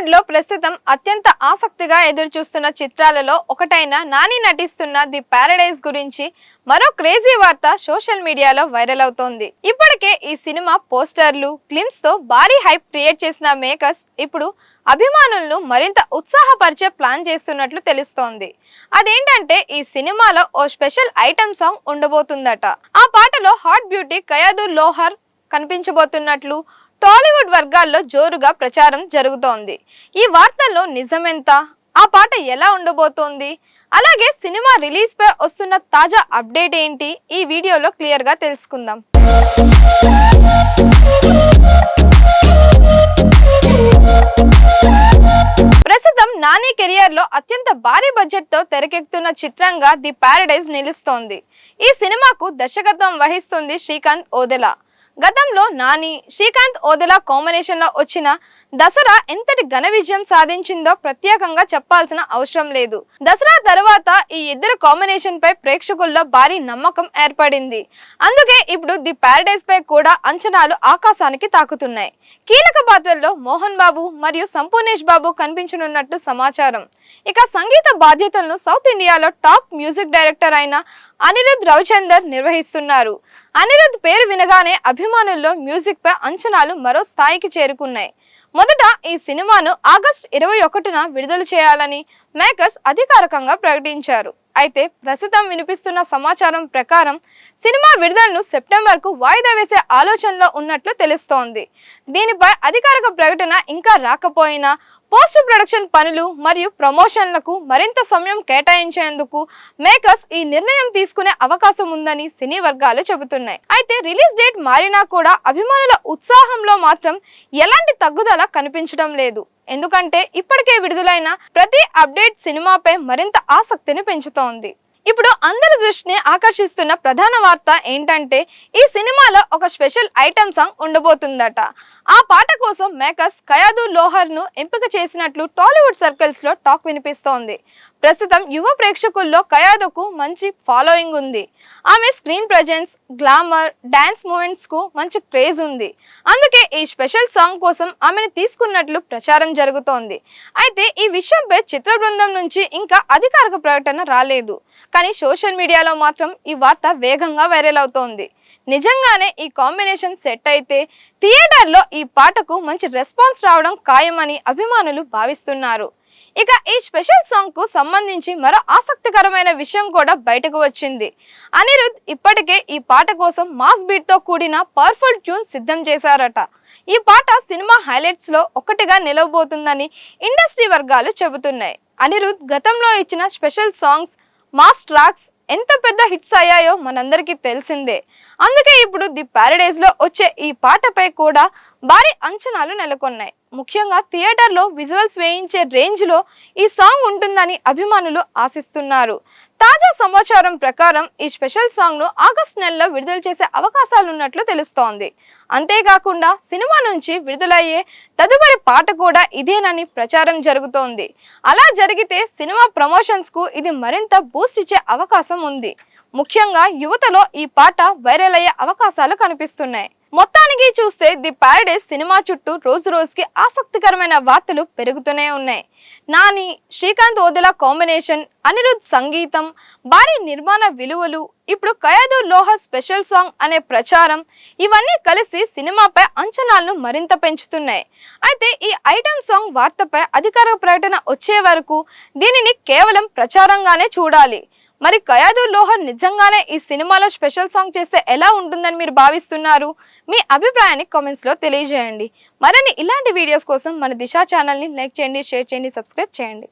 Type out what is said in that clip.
టాలీవుడ్ లో ప్రస్తుతం అత్యంత ఆసక్తిగా ఎదురుచూస్తున్న చిత్రాలలో ఒకటైన నాని నటిస్తున్న ది పారడైజ్ గురించి మరో క్రేజీ వార్త సోషల్ మీడియాలో వైరల్ అవుతోంది. ఇప్పటికే ఈ సినిమా పోస్టర్లు, క్లిప్స్ తో భారీ హైప్ క్రియేట్ చేసిన మేకర్స్ ఇప్పుడు అభిమానులను మరింత ఉత్సాహపరిచే ప్లాన్ చేస్తున్నట్లు తెలుస్తోంది. అదేంటంటే ఈ సినిమాలో ఓ స్పెషల్ ఐటమ్ సాంగ్ ఉండబోతుందట. ఆ పాటలో హాట్ బ్యూటీ కయాదుల్ లోహర్ కనిపించబోతున్నట్లు టాలీవుడ్ వర్గాల్లో జోరుగా ప్రచారం జరుగుతోంది. ఈ వార్తల్లో నిజమెంత, ఆ పాట ఎలా ఉండబోతోంది, అలాగే సినిమా రిలీజ్ పై వస్తున్న తాజా అప్డేట్ ఏంటి, ఈ వీడియోలో క్లియర్ గా తెలుసుకుందాం. ప్రస్తుతం నాని కెరియర్ లో అత్యంత భారీ బడ్జెట్ తో తెరకెక్కుతున్న చిత్రంగా ది పారడైజ్ నిలుస్తోంది. ఈ సినిమాకు దర్శకత్వం వహిస్తుంది శ్రీకాంత్ ఓదెలా. గతంలో నాని, శ్రీకాంత్ ఓదెలా కాంబినేషన్ లో వచ్చిన దసరా ఎంతటి ఘన విజయం సాధించిందో ప్రత్యేకంగా చెప్పాల్సిన అవసరం లేదు. దసరా తర్వాత ఈ ఇద్దరు కాంబినేషన్ పై ప్రేక్షకుల్లో భారీ నమ్మకం ఏర్పడింది. అందుకే ఇప్పుడు ది పారడైజ్ పై కూడా అంచనాలు ఆకాశానికి తాకుతున్నాయి. కీలక పాత్రల్లో మోహన్ బాబు మరియు సంపూర్ణేష్ బాబు కనిపించనున్నట్లు సమాచారం. ఇక సంగీత బాధ్యతలను సౌత్ ఇండియాలో టాప్ మ్యూజిక్ డైరెక్టర్ అయిన అనిరుద్ రవిచందర్ నిర్వహిస్తున్నారు. అనిరుద్ పేరు వినగానే అభిమానుల్లో మ్యూజిక్ పై అంచనాలు మరో స్థాయికి చేరుకున్నాయి. మొదట ఈ సినిమాను ఆగస్టు 21న విడుదల చేయాలని మేకర్స్ అధికారికంగా ప్రకటించారు. అయితే ప్రస్తుతం వినిపిస్తున్న సమాచారం ప్రకారం సినిమా విడుదలను సెప్టెంబర్కు వాయిదా వేసే ఆలోచనలో ఉన్నట్లు తెలుస్తోంది. దీనిపై అధికారిక ప్రకటన ఇంకా రాకపోయినా పోస్ట్ ప్రొడక్షన్ పనులు మరియు ప్రమోషన్లకు మరింత సమయం కేటాయించేందుకు మేకర్స్ ఈ నిర్ణయం తీసుకునే అవకాశం ఉందని సినీ వర్గాలు చెబుతున్నాయి. అయితే రిలీజ్ డేట్ మారినా కూడా అభిమానుల ఉత్సాహంలో మాత్రం ఎలాంటి తగ్గుదల కనిపించడం లేదు. ఎందుకంటే ఇప్పటికే విడుదలైన ప్రతి అప్డేట్ సినిమాపై మరింత ఆసక్తిని పెంచుతోంది. ఇప్పుడు అందరి దృష్టిని ఆకర్షిస్తున్న ప్రధాన వార్త ఏంటంటే ఈ సినిమాలో ఒక స్పెషల్ ఐటమ్ సాంగ్ ఉండబోతుందట. ఆ పాట కోసం మేకర్స్ కయాదుల్ లోహర్ ను ఎంపిక చేసినట్లు టాలీవుడ్ సర్కిల్స్ లో టాక్ వినిపిస్తోంది. ప్రస్తుతం యువ ప్రేక్షకుల్లో కయాదుకు మంచి ఫాలోయింగ్ ఉంది. ఆమె screen presence, glamour, dance moments కు మంచి క్రేజ్ ఉంది. అందుకే ఈ స్పెషల్ సాంగ్ కోసం ఆమెను తీసుకున్నట్లు ప్రచారం జరుగుతోంది. అయితే ఈ విషయంపై చిత్ర బృందం నుంచి ఇంకా అధికారిక ప్రకటన రాలేదు. కానీ సోషల్ మీడియాలో మాత్రం ఈ వార్త వేగంగా వైరల్ అవుతోంది. నిజంగానే ఈ కాంబినేషన్ సెట్ అయితే థియేటర్లో ఈ పాటకు మంచి రెస్పాన్స్ రావడం ఖాయమని అభిమానులు భావిస్తున్నారు. ఇక ఈ స్పెషల్ సాంగ్ కు సంబంధించి మరో ఆసక్తికరమైన విషయం కూడా బయటకు వచ్చింది. అనిరుద్ ఇప్పటికే ఈ పాట కోసం మాస్ బీట్ తో కూడిన పవర్ఫుల్ ట్యూన్ సిద్ధం చేశారట. ఈ పాట సినిమా హైలైట్స్ లో ఒకటిగా నిలవబోతుందని ఇండస్ట్రీ వర్గాలు చెబుతున్నాయి. అనిరుద్ గతంలో ఇచ్చిన స్పెషల్ సాంగ్స్, మాస్ ట్రాక్స్ ఎంత పెద్ద హిట్స్ అయ్యాయో మనందరికీ తెలిసిందే. అందుకే ఇప్పుడు ది పారడైజ్ లో వచ్చే ఈ పాటపై కూడా భారీ అంచనాలు నెలకొన్నాయి. ముఖ్యంగా థియేటర్లో విజువల్స్ వేయించే రేంజ్ లో ఈ సాంగ్ ఉంటుందని అభిమానులు ఆశిస్తున్నారు. తాజా సమాచారం ప్రకారం ఈ స్పెషల్ సాంగ్ ను ఆగస్టు నెలలో విడుదల చేసే అవకాశాలున్నట్లు తెలుస్తోంది. అంతేకాకుండా సినిమా నుంచి విడుదలయ్యే తదుపరి పాట కూడా ఇదేనని ప్రచారం జరుగుతోంది. అలా జరిగితే సినిమా ప్రమోషన్స్ కు ఇది మరింత బూస్ట్ ఇచ్చే అవకాశం ఉంది. ముఖ్యంగా యువతలో ఈ పాట వైరల్ అయ్యే అవకాశాలు కనిపిస్తున్నాయి. మొత్తానికి చూస్తే ది పారడైజ్ సినిమా చుట్టూ రోజు రోజుకి ఆసక్తికరమైన వార్తలు పెరుగుతూనే ఉన్నాయి. నాని, శ్రీకాంత్ ఓదెలా కాంబినేషన్, అనిరుద్ సంగీతం, భారీ నిర్మాణ విలువలు, ఇప్పుడు కయాదుల్ లోహర్ స్పెషల్ సాంగ్ అనే ప్రచారం, ఇవన్నీ కలిసి సినిమాపై అంచనాలను మరింత పెంచుతున్నాయి. అయితే ఈ ఐటమ్ సాంగ్ వార్తపై అధికారిక ప్రకటన వచ్చే వరకు దీనిని కేవలం ప్రచారంగానే చూడాలి. మరి కయాదుల్ లోహర్ నిజంగానే ఈ సినిమాలో స్పెషల్ సాంగ్ చేస్తే ఎలా ఉంటుందని మీరు భావిస్తున్నారు? మీ అభిప్రాయాన్ని కామెంట్స్ లో తెలియజేయండి. మరిన్ని ఇలాంటి వీడియోస్ కోసం మన దిశ ఛానల్ని లైక్ చేయండి, షేర్ చేయండి, సబ్స్క్రైబ్ చేయండి.